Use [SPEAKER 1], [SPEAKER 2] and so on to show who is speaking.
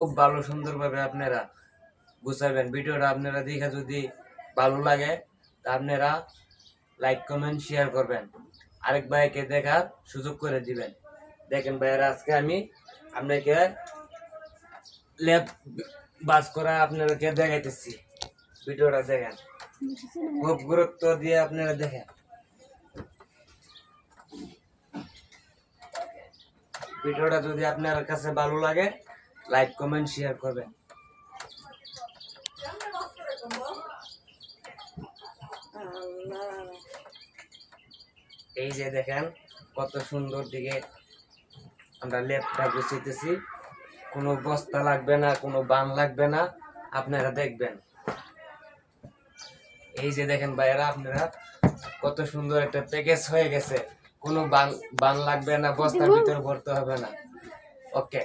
[SPEAKER 1] খুব ভালো সুন্দরভাবে আপনারা গুছাবেন। ভিডিওটা আপনারা দেখে যদি ভালো লাগে তা আপনারা লাইক কমেন্ট শেয়ার করবেন, আরেক ভাইকে দেখার সুযোগ করে দিবেন। দেখেন ভাইয়েরা, আজকে আমি আপনাকে ল্যাব বাস করা আপনাদেরকে দেখাইতেছি। ভিডিওটা দেখেন, খুব গুরুত্ব দিয়ে আপনারা দেখেন। ভিডিওটা যদি আপনার কাছে ভালো লাগে লাইক কমেন্ট শেয়ার করবেন। এই যে দেখেন কত সুন্দর দিকে আমরা লেপটা গুছাইতেছি, কোনো বস্তা লাগবে না, কোনো বান লাগবে না, আপনারা দেখবেন। এই যে দেখেন ভাইয়েরা, আপনারা কত সুন্দর একটা প্যাকেজ হয়ে গেছে, কোনো বান লাগবে না, বস্তার ভিতরে ভরতে হবে না। ওকে।